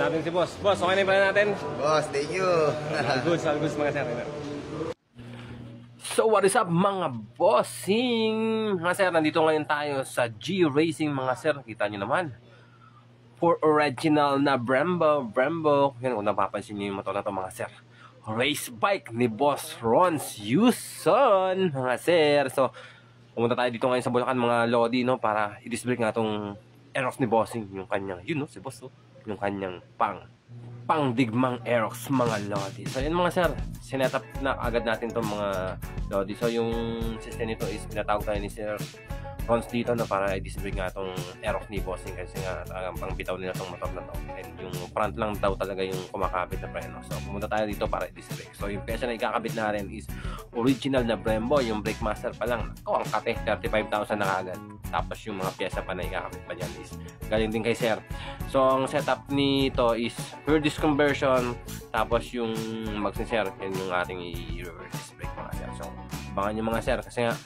Natin si Boss. Boss, okay na yung pala natin? Boss, thank you. All goods mga sir. So what is up mga bossing? Mga sir, nandito ngayon tayo sa G Racing mga sir. Kita nyo naman. For original na Brembo. Yan, kung napapansin nyo yung motor na to mga sir. Race bike ni Boss Rons Yuson mga sir. So, pumunta tayo dito ngayon sa Bulacan mga Lodi, no? Para i-display nga itong Aerox ni Bossing. Yung kanyang, yun no, si Boss, no? Yung kanyang pangdigmang Aerox mga Lodi. So yun mga sir, sinetap na agad natin itong mga Lodi. So yung system nito is pinatawag tayo ni Sir Rons dito na para i-display nga itong Aerox ni Bossing kasi nga pang bitaw nila itong motor na to. And yung front lang daw talaga yung kumakabit na preno. So pumunta tayo dito para i-display. So yung pyesa na ikakabit na rin is original na Brembo. Yung brake master pa lang. Ang kate, 35,000 na kagad. Tapos yung mga pyesa pa na ikakabit pa dyan is galing din kay Sir. So ang setup nito is pure disc conversion. Tapos yung mags ni Sir, yan yung ating i-reverse disc brake mga sir. So abangan yung mga sir kasi nga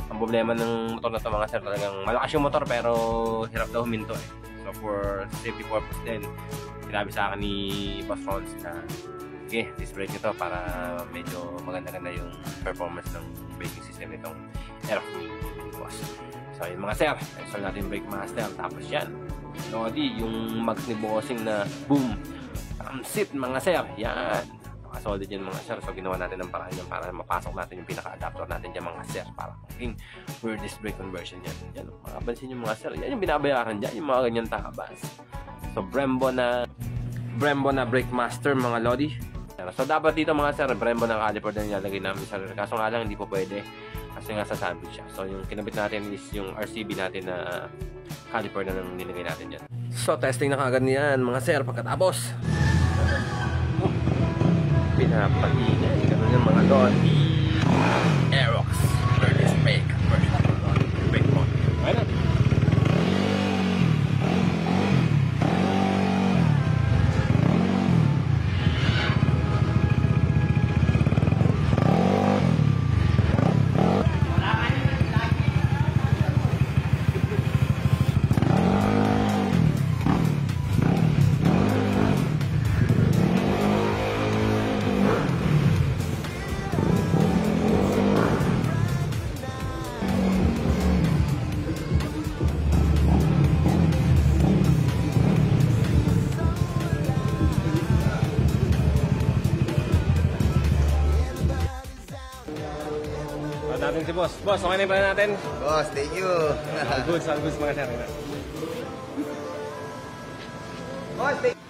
ang problema ng motor na ito mga sir, talagang malakas yung motor pero hirap daw huminto eh. So for safety purpose din, sinabi sa akin ni Boss Rons na okay, disc brake nito para medyo maganda-ganda yung performance ng braking system nitong Aerox ni Boss. So yun mga sir, install natin yung brake master. Tapos yan, Lodi, yung mags ni Bossing na boom sit mga sir, yan solid yan mga sir. So ginawa natin ng paraan yan para mapasok natin yung pinaka-adapter natin dyan mga sir para maging pure disc brake conversion yan. Yan, makapansin yung mga sir, yan yung binabayaran dyan, yung mga ganyan tabas. So Brembo na brake master mga Lodi. So dapat dito mga sir, Brembo na caliper na nilalagay namin sa rear. Kaso nga lang hindi po pwede kasi nga sasabi siya. So yung kinabit natin is yung RCB natin na caliper na nang nilagay natin dyan. So testing na kagad niyan mga sir pagkatapos. Pinapagingay. Ganun yung mga Lodi. Aerox. Brake brake. Brake mode. Ayun na. Natin si Boss. Boss, okay na yung pala natin? Boss, thank you. All goods mga sir. Boss, thank you.